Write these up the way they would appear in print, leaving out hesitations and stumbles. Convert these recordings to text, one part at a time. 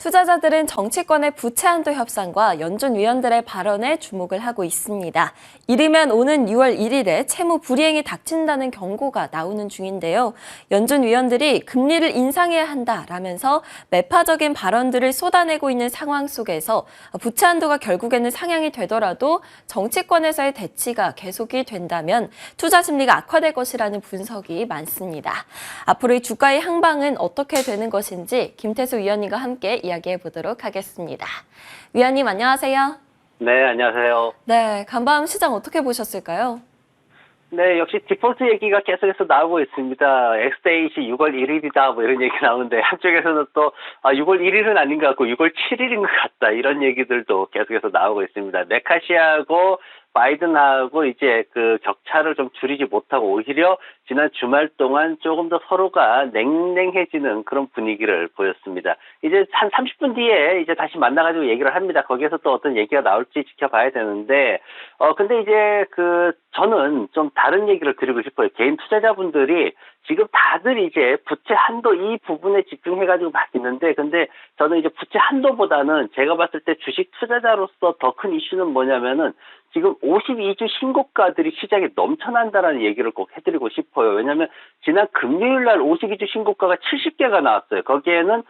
투자자들은 정치권의 부채 한도 협상과 연준 위원들의 발언에 주목을 하고 있습니다. 이르면 오는 6월 1일에 채무 불이행이 닥친다는 경고가 나오는 중인데요. 연준 위원들이 금리를 인상해야 한다라면서 매파적인 발언들을 쏟아내고 있는 상황 속에서 부채 한도가 결국에는 상향이 되더라도 정치권에서의 대치가 계속이 된다면 투자 심리가 악화될 것이라는 분석이 많습니다. 앞으로 이 주가의 향방은 어떻게 되는 것인지 김태수 위원님과 함께 이야기해 보도록 하겠습니다. 위원님 안녕하세요. 네, 안녕하세요. 네, 간밤 시장 어떻게 보셨을까요? 네, 역시 디폴트 얘기가 계속해서 나오고 있습니다. 엑스데이시 6월 1일이다, 뭐 이런 얘기 나오는데, 한쪽에서는 또, 6월 1일은 아닌 것 같고, 6월 7일인 것 같다, 이런 얘기들도 계속해서 나오고 있습니다. 메카시하고 바이든하고 이제 그 격차를 좀 줄이지 못하고 오히려 지난 주말 동안 조금 더 서로가 냉랭해지는 그런 분위기를 보였습니다. 이제 한 30분 뒤에 이제 다시 만나가지고 얘기를 합니다. 거기에서 또 어떤 얘기가 나올지 지켜봐야 되는데, 근데 이제 저는 좀 다른 얘기를 드리고 싶어요. 개인 투자자분들이 지금 다들 이제 부채 한도 이 부분에 집중해가지고 막 있는데, 근데 저는 이제 부채 한도보다는 제가 봤을 때 주식 투자자로서 더 큰 이슈는 뭐냐면은 지금 52주 신고가들이 시장에 넘쳐난다라는 얘기를 꼭 해드리고 싶어요. 왜냐하면 지난 금요일 날 52주 신고가가 70개가 나왔어요. 거기에는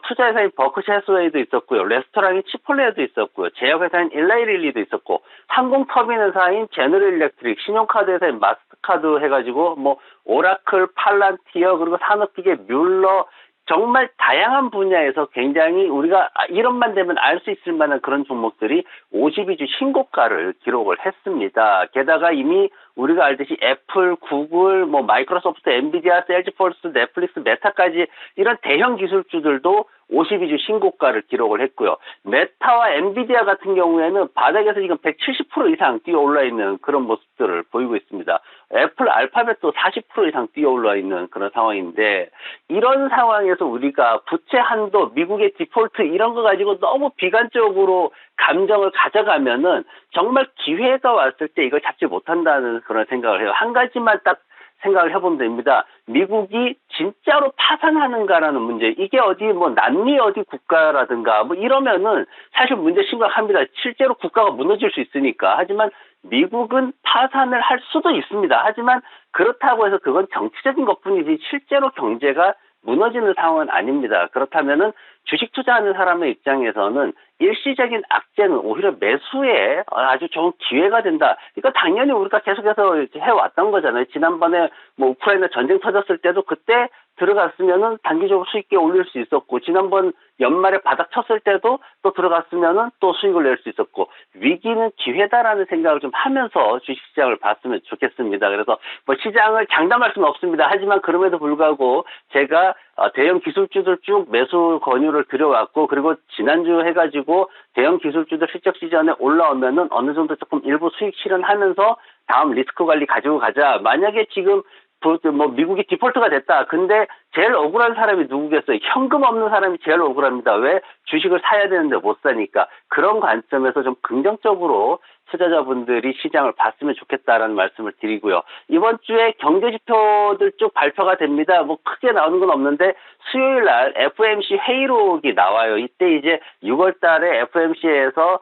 투자회사인 버크셔 해스웨이도 있었고요. 레스토랑인 치폴레도 있었고요. 제약회사인 일라이릴리도 있었고, 항공터빈 회사인 제너럴 일렉트릭, 신용카드 회사인 마스터카드 해가지고 뭐 오라클, 팔란티어, 그리고 산업기계 뮬러, 정말 다양한 분야에서 굉장히 우리가 이름만 되면 알 수 있을 만한 그런 종목들이 52주 신고가를 기록을 했습니다. 게다가 이미 우리가 알듯이 애플, 구글, 뭐 마이크로소프트, 엔비디아, 셀즈포스, 넷플릭스, 메타까지 이런 대형 기술주들도 52주 신고가를 기록을 했고요. 메타와 엔비디아 같은 경우에는 바닥에서 지금 170% 이상 뛰어 올라 있는 그런 모습들을 보이고 있습니다. 애플, 알파벳도 40% 이상 뛰어 올라 있는 그런 상황인데, 이런 상황에서 우리가 부채 한도, 미국의 디폴트 이런 거 가지고 너무 비관적으로 감정을 가져가면은 정말 기회가 왔을 때 이걸 잡지 못한다는 그런 생각을 해요. 한 가지만 딱 생각을 해보면 됩니다. 미국이 진짜로 파산하는가라는 문제. 이게 어디 뭐 남미 어디 국가라든가 뭐 이러면은 사실 문제 심각합니다. 실제로 국가가 무너질 수 있으니까. 하지만 미국은 파산을 할 수도 있습니다. 하지만 그렇다고 해서 그건 정치적인 것뿐이지 실제로 경제가 무너지는 상황은 아닙니다. 그렇다면은 주식 투자하는 사람의 입장에서는 일시적인 악재는 오히려 매수에 아주 좋은 기회가 된다. 이거 당연히 우리가 계속해서 해왔던 거잖아요. 지난번에 뭐 우크라이나 전쟁 터졌을 때도 그때 들어갔으면은 단기적으로 수익이 올릴 수 있었고, 지난번 연말에 바닥 쳤을 때도 또 들어갔으면은 또 수익을 낼 수 있었고, 위기는 기회다라는 생각을 좀 하면서 주식시장을 봤으면 좋겠습니다. 그래서 뭐 시장을 장담할 수는 없습니다. 하지만 그럼에도 불구하고 제가 대형 기술주들 쭉 매수 권유를 드려왔고, 그리고 지난주 해가지고 대형 기술주들 실적 시전에 올라오면은 어느 정도 조금 일부 수익 실현하면서 다음 리스크 관리 가지고 가자. 만약에 지금 뭐 미국이 디폴트가 됐다. 근데 제일 억울한 사람이 누구겠어요? 현금 없는 사람이 제일 억울합니다. 왜? 주식을 사야 되는데 못 사니까. 그런 관점에서 좀 긍정적으로 투자자분들이 시장을 봤으면 좋겠다라는 말씀을 드리고요. 이번 주에 경제지표들 쭉 발표가 됩니다. 뭐 크게 나오는 건 없는데 수요일 날 FOMC 회의록이 나와요. 이때 이제 6월 달에 FOMC에서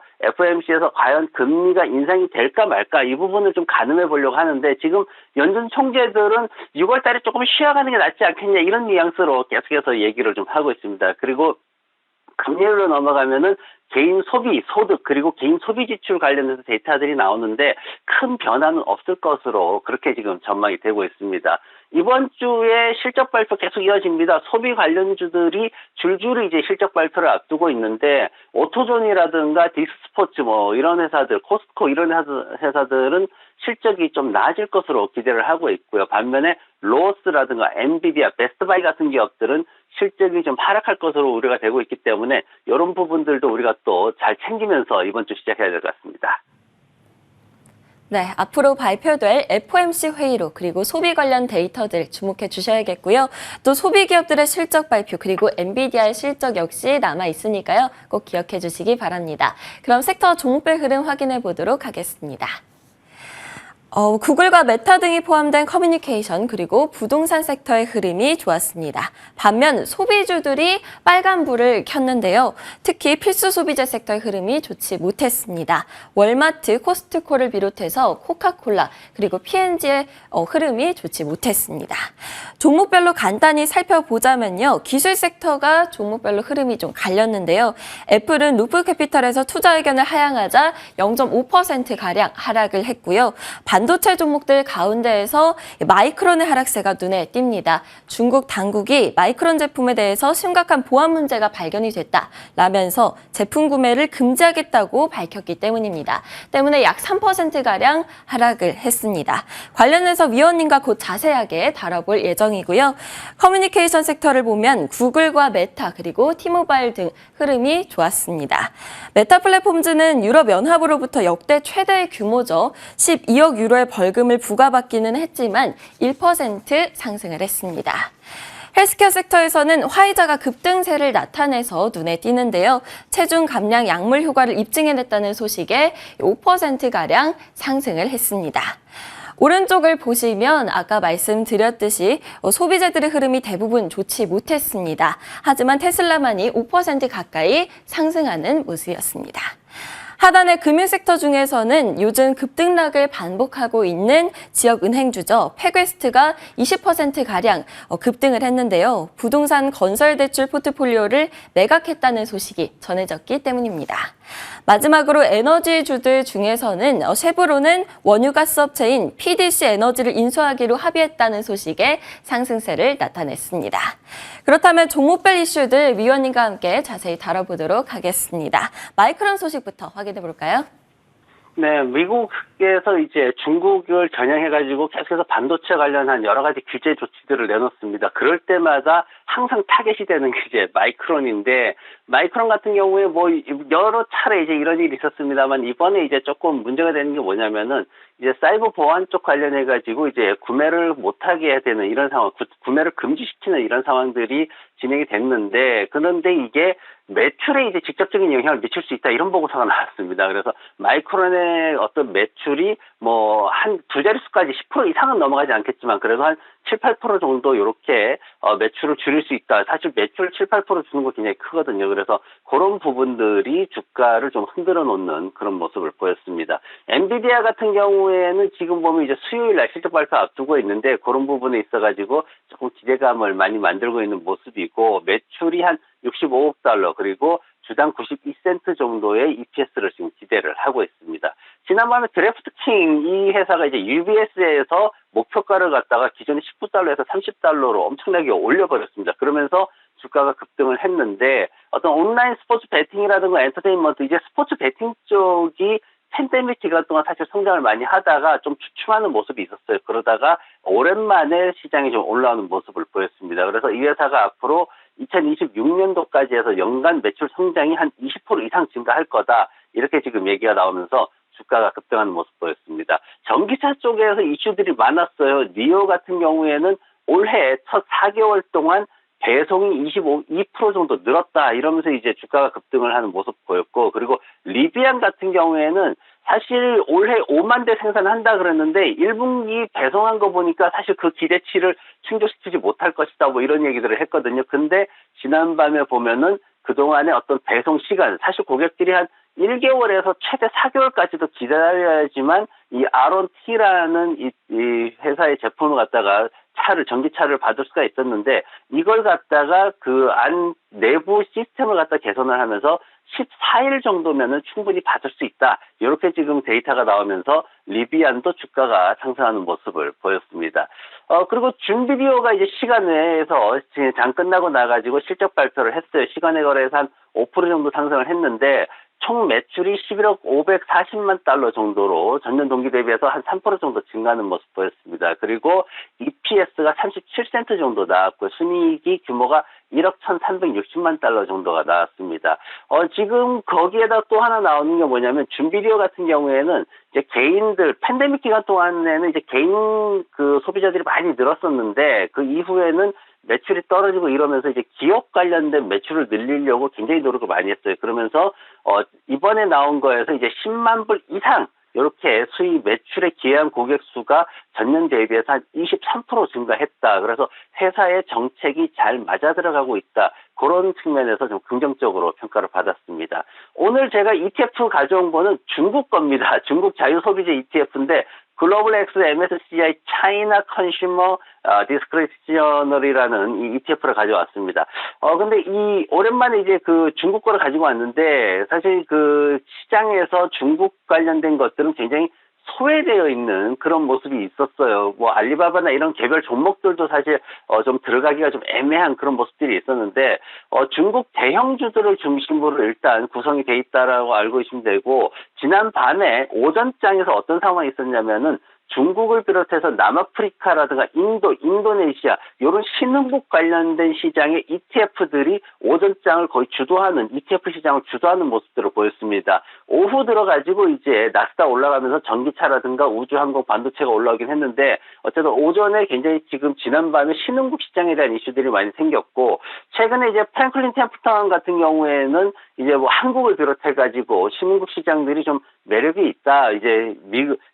과연 금리가 인상이 될까 말까 이 부분을 좀 가늠해 보려고 하는데, 지금 연준 총재들은 6월 달에 조금 쉬어가는 게 낫지 않겠냐 이런 뉘앙스로 계속해서 얘기를 좀 하고 있습니다. 그리고 금리로 넘어가면은 개인 소비, 소득, 그리고 개인 소비 지출 관련해서 데이터들이 나오는데 큰 변화는 없을 것으로 그렇게 지금 전망이 되고 있습니다. 이번 주에 실적 발표 계속 이어집니다. 소비 관련주들이 줄줄이 이제 실적 발표를 앞두고 있는데, 오토존이라든가 딕스포츠 뭐 이런 회사들, 코스트코 이런 회사들은 실적이 좀 나아질 것으로 기대를 하고 있고요. 반면에 로스라든가 엔비디아, 베스트바이 같은 기업들은 실적이 좀 하락할 것으로 우려가 되고 있기 때문에 이런 부분들도 우리가 또 잘 챙기면서 이번 주 시작해야 될 것 같습니다. 네, 앞으로 발표될 FOMC 회의록 그리고 소비 관련 데이터들 주목해 주셔야겠고요. 또 소비 기업들의 실적 발표 그리고 엔비디아의 실적 역시 남아 있으니까요. 꼭 기억해 주시기 바랍니다. 그럼 섹터 종목별 흐름 확인해 보도록 하겠습니다. 구글과 메타 등이 포함된 커뮤니케이션 그리고 부동산 섹터의 흐름이 좋았습니다. 반면 소비주들이 빨간불을 켰는데요. 특히 필수 소비재 섹터의 흐름이 좋지 못했습니다. 월마트, 코스트코를 비롯해서 코카콜라 그리고 P&G의 흐름이 좋지 못했습니다. 종목별로 간단히 살펴보자면요. 기술 섹터가 종목별로 흐름이 좀 갈렸는데요. 애플은 루프캐피탈에서 투자 의견을 하향하자 0.5%가량 하락을 했고요. 반도체 종목들 가운데에서 마이크론의 하락세가 눈에 띕니다. 중국 당국이 마이크론 제품에 대해서 심각한 보안 문제가 발견이 됐다라면서 제품 구매를 금지하겠다고 밝혔기 때문입니다. 때문에 약 3%가량 하락을 했습니다. 관련해서 위원님과 곧 자세하게 다뤄볼 예정이고요. 커뮤니케이션 섹터를 보면 구글과 메타 그리고 티모바일 등 흐름이 좋았습니다. 메타 플랫폼즈는 유럽 연합으로부터 역대 최대의 규모죠. 12억 유로의 벌금을 부과받기는 했지만 1% 상승을 했습니다. 헬스케어 섹터에서는 화이자가 급등세를 나타내서 눈에 띄는데요. 체중 감량 약물 효과를 입증해냈다는 소식에 5%가량 상승을 했습니다. 오른쪽을 보시면 아까 말씀드렸듯이 소비재들의 흐름이 대부분 좋지 못했습니다. 하지만 테슬라만이 5% 가까이 상승하는 모습이었습니다. 하단의 금융섹터 중에서는 요즘 급등락을 반복하고 있는 지역은행주죠. 패괴스트가 20%가량 급등을 했는데요. 부동산 건설대출 포트폴리오를 매각했다는 소식이 전해졌기 때문입니다. 마지막으로 에너지주들 중에서는 쉐보론은 원유가스업체인 PDC 에너지를 인수하기로 합의했다는 소식에 상승세를 나타냈습니다. 그렇다면 종목별 이슈들 위원님과 함께 자세히 다뤄보도록 하겠습니다. 마이크론 소식부터 확인해 볼까요? 네, 미국에서 이제 중국을 겨냥해가지고 계속해서 반도체 관련한 여러 가지 규제 조치들을 내놓습니다. 그럴 때마다 항상 타겟이 되는 게 이제 마이크론인데, 마이크론 같은 경우에 뭐 여러 차례 이제 이런 일이 있었습니다만, 이번에 이제 조금 문제가 되는 게 뭐냐면은, 이제 사이버 보안 쪽 관련해가지고 이제 구매를 못하게 되는 이런 상황, 구매를 금지시키는 이런 상황들이 진행이 됐는데, 그런데 이게 매출에 이제 직접적인 영향을 미칠 수 있다 이런 보고서가 나왔습니다. 그래서 마이크론의 어떤 매출이 뭐 한 두 자릿수까지 10% 이상은 넘어가지 않겠지만 그래도 한 7, 8% 정도 이렇게 매출을 줄일 수 있다. 사실 매출 7, 8% 주는 거 굉장히 크거든요. 그래서 그런 부분들이 주가를 좀 흔들어 놓는 그런 모습을 보였습니다. 엔비디아 같은 경우에는 지금 보면 이제 수요일 날 실적 발표 앞두고 있는데 그런 부분에 있어가지고 조금 기대감을 많이 만들고 있는 모습이고, 매출이 한 65억 달러 그리고 주당 92센트 정도의 EPS를 지금 기대를 하고 있습니다. 지난번에 드래프트킹 이 회사가 이제 UBS에서 목표가를 갖다가 기존의 19달러에서 30달러로 엄청나게 올려버렸습니다. 그러면서 주가가 급등을 했는데, 어떤 온라인 스포츠 베팅이라든가 엔터테인먼트, 이제 스포츠 베팅 쪽이 팬데믹 기간 동안 사실 성장을 많이 하다가 좀 주춤하는 모습이 있었어요. 그러다가 오랜만에 시장이 좀 올라오는 모습을 보였습니다. 그래서 이 회사가 앞으로 2026년도까지 해서 연간 매출 성장이 한 20% 이상 증가할 거다. 이렇게 지금 얘기가 나오면서 주가가 급등하는 모습 보였습니다. 전기차 쪽에서 이슈들이 많았어요. 니오 같은 경우에는 올해 첫 4개월 동안 배송이 2% 정도 늘었다 이러면서 이제 주가가 급등을 하는 모습 보였고, 그리고 리비안 같은 경우에는 사실 올해 5만 대 생산한다 그랬는데 1분기 배송한 거 보니까 사실 그 기대치를 충족시키지 못할 것이다 뭐 이런 얘기들을 했거든요. 근데 지난밤에 보면은 그동안의 어떤 배송 시간, 사실 고객들이 한 1개월에서 최대 4개월까지도 기다려야지만 이 R1T라는 이 회사의 제품을 갖다가 전기차를 받을 수가 있었는데, 이걸 갖다가 그 안 내부 시스템을 갖다 개선을 하면서 14일 정도면은 충분히 받을 수 있다. 이렇게 지금 데이터가 나오면서 리비안도 주가가 상승하는 모습을 보였습니다. 그리고 준비디오가 이제 시간외에서 장 끝나고 나가지고 실적 발표를 했어요. 시간외 거래에서 한 5% 정도 상승을 했는데, 총 매출이 11억 540만 달러 정도로 전년 동기 대비해서 한 3% 정도 증가하는 모습 보였습니다. 그리고 EPS가 37센트 정도 나왔고, 순이익이 규모가 1억 1,360만 달러 정도가 나왔습니다. 지금 거기에다 또 하나 나오는 게 뭐냐면, 준비디오 같은 경우에는 이제 개인들, 팬데믹 기간 동안에는 이제 개인 그 소비자들이 많이 늘었었는데, 그 이후에는 매출이 떨어지고 이러면서 이제 기업 관련된 매출을 늘리려고 굉장히 노력을 많이 했어요. 그러면서 이번에 나온 거에서 이제 10만 불 이상 이렇게 수입 매출에 기여한 고객 수가 전년 대비해서 한 23% 증가했다. 그래서 회사의 정책이 잘 맞아 들어가고 있다. 그런 측면에서 좀 긍정적으로 평가를 받았습니다. 오늘 제가 ETF 가져온 거는 중국 겁니다. 중국 자유소비재 ETF인데 글로벌 X MSCI 차이나 컨슈머 디스크리셔널이라는 이 ETF를 가져왔습니다. 근데 이 오랜만에 이제 그 중국 거를 가지고 왔는데 사실 그 시장에서 중국 관련된 것들은 굉장히 소외되어 있는 그런 모습이 있었어요. 뭐 알리바바나 이런 개별 종목들도 사실 좀 들어가기가 좀 애매한 그런 모습들이 있었는데 중국 대형주들을 중심으로 일단 구성이 돼 있다라고 알고 계시면 되고 지난 밤에 오전장에서 어떤 상황이 있었냐면은 중국을 비롯해서 남아프리카라든가 인도, 인도네시아 이런 신흥국 관련된 시장의 ETF들이 오전장을 거의 주도하는 ETF 시장을 주도하는 모습들을 보였습니다. 오후 들어가지고 이제 나스닥 올라가면서 전기차라든가 우주항공 반도체가 올라오긴 했는데 어쨌든 오전에 굉장히 지금 지난밤에 신흥국 시장에 대한 이슈들이 많이 생겼고 최근에 이제 프랭클린 템플턴 같은 경우에는 이제 뭐 한국을 비롯해가지고 신흥국 시장들이 좀 매력이 있다. 이제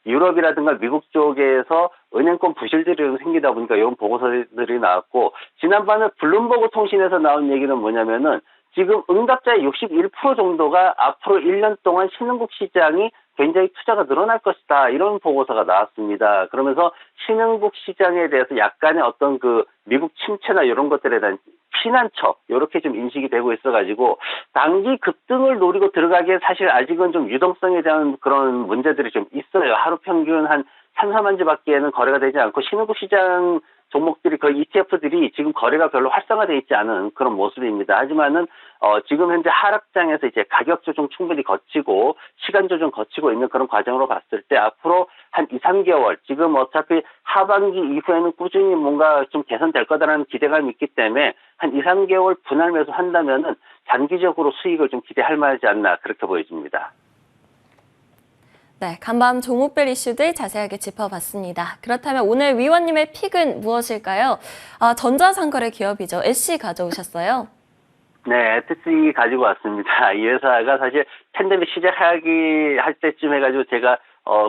유럽이라든가 미국 쪽에서 은행권 부실들이 좀 생기다 보니까 이런 보고서들이 나왔고 지난번에 블룸버그 통신에서 나온 얘기는 뭐냐면은 지금 응답자의 61% 정도가 앞으로 1년 동안 신흥국 시장이 굉장히 투자가 늘어날 것이다. 이런 보고서가 나왔습니다. 그러면서 신흥국 시장에 대해서 약간의 어떤 그 미국 침체나 이런 것들에 대한 피난처 이렇게 좀 인식이 되고 있어가지고 단기 급등을 노리고 들어가기에 사실 아직은 좀 유동성에 대한 그런 문제들이 좀 있어요. 하루 평균 한 3, 4만 주밖에는 거래가 되지 않고 신흥국 시장 종목들이 그 ETF들이 지금 거래가 별로 활성화되어 있지 않은 그런 모습입니다. 하지만은 지금 현재 하락장에서 이제 가격 조정 충분히 거치고 시간 조정 거치고 있는 그런 과정으로 봤을 때 앞으로 한 2, 3개월 지금 어차피 하반기 이후에는 꾸준히 뭔가 좀 개선될 거다라는 기대감이 있기 때문에 한 2, 3개월 분할 매수한다면은 단기적으로 수익을 좀 기대할 만하지 않나 그렇게 보여집니다. 네, 간밤 종목별 이슈들 자세하게 짚어봤습니다. 그렇다면 오늘 위원님의 픽은 무엇일까요? 전자상거래 기업이죠. SC 가져오셨어요. 네, SC 가지고 왔습니다. 이 회사가 사실 팬데믹 시작하기 할 때쯤 해가지고 제가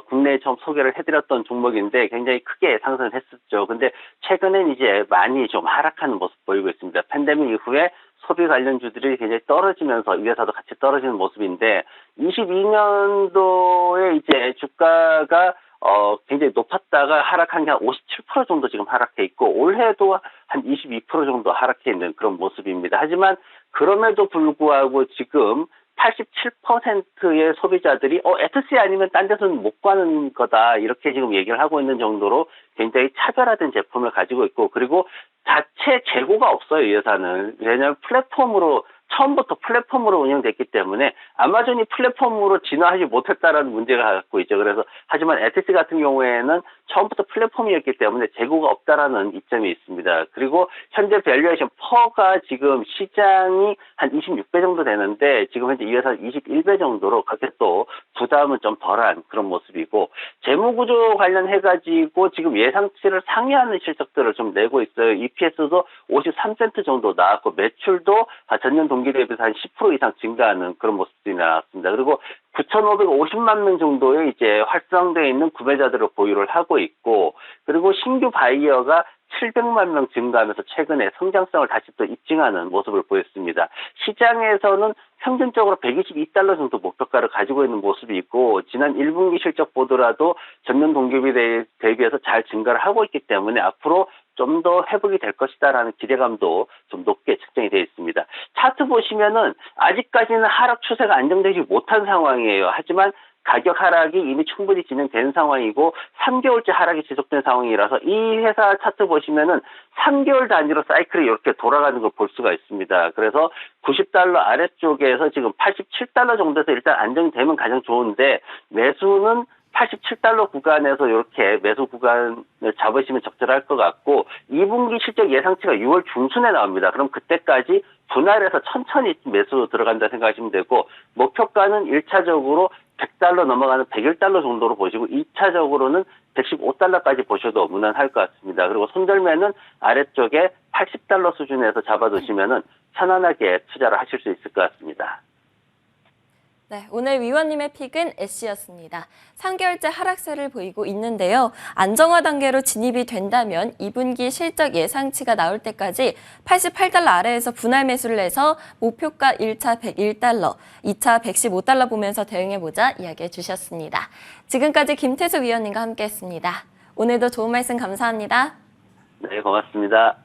국내에 처음 소개를 해드렸던 종목인데 굉장히 크게 상승을 했었죠. 근데 최근엔 이제 많이 좀 하락하는 모습 보이고 있습니다. 팬데믹 이후에 소비 관련주들이 굉장히 떨어지면서 이 회사도 같이 떨어지는 모습인데 22년도에 이제 주가가 굉장히 높았다가 하락한 게 한 57% 정도 지금 하락해 있고 올해도 한 22% 정도 하락해 있는 그런 모습입니다. 하지만 그럼에도 불구하고 지금 87%의 소비자들이 SC 아니면 딴 데서는 못 구하는 거다 이렇게 지금 얘기를 하고 있는 정도로 굉장히 차별화된 제품을 가지고 있고 그리고 자체 재고가 없어요. 이 회사는. 왜냐하면 처음부터 플랫폼으로 운영됐기 때문에 아마존이 플랫폼으로 진화하지 못했다라는 문제가 갖고 있죠. 그래서 하지만 SC 같은 경우에는 처음부터 플랫폼이었기 때문에 재고가 없다라는 이점이 있습니다. 그리고 현재 밸류에이션 퍼가 지금 시장이 한 26배 정도 되는데 지금 현재 이 회사 21배 정도로 그렇게 또 부담은 좀 덜한 그런 모습이고 재무구조 관련해가지고 지금 예상치를 상회하는 실적들을 좀 내고 있어요. EPS도 53센트 정도 나왔고 매출도 전년 동기 대비해서 한 10% 이상 증가하는 그런 모습들이 나왔습니다. 그리고 9,550만 명 정도의 이제 활성되어 있는 구매자들을 보유를 하고 있고 그리고 신규 바이어가 700만 명 증가하면서 최근에 성장성을 다시 또 입증하는 모습을 보였습니다. 시장에서는 평균적으로 122달러 정도 목표가를 가지고 있는 모습이 있고 지난 1분기 실적 보더라도 전년 동기비 대비해서 잘 증가를 하고 있기 때문에 앞으로 좀 더 회복이 될 것이다라는 기대감도 좀 높게 측정이 되어 있습니다. 차트 보시면은 아직까지는 하락 추세가 안정되지 못한 상황이에요. 하지만 가격 하락이 이미 충분히 진행된 상황이고 3개월째 하락이 지속된 상황이라서 이 회사 차트 보시면은 3개월 단위로 사이클이 이렇게 돌아가는 걸 볼 수가 있습니다. 그래서 90달러 아래쪽에서 지금 87달러 정도에서 일단 안정되면 가장 좋은데 매수는 87달러 구간에서 이렇게 매수 구간을 잡으시면 적절할 것 같고 2분기 실적 예상치가 6월 중순에 나옵니다. 그럼 그때까지 분할해서 천천히 매수 들어간다 생각하시면 되고 목표가는 1차적으로 100달러 넘어가는 101달러 정도로 보시고 2차적으로는 115달러까지 보셔도 무난할 것 같습니다. 그리고 손절매는 아래쪽에 80달러 수준에서 잡아두시면은 편안하게 투자를 하실 수 있을 것 같습니다. 네, 오늘 위원님의 픽은 애쉬였습니다. 3개월째 하락세를 보이고 있는데요. 안정화 단계로 진입이 된다면 2분기 실적 예상치가 나올 때까지 88달러 아래에서 분할 매수를 해서 목표가 1차 101달러, 2차 115달러 보면서 대응해보자 이야기해 주셨습니다. 지금까지 김태수 위원님과 함께했습니다. 오늘도 좋은 말씀 감사합니다. 네, 고맙습니다.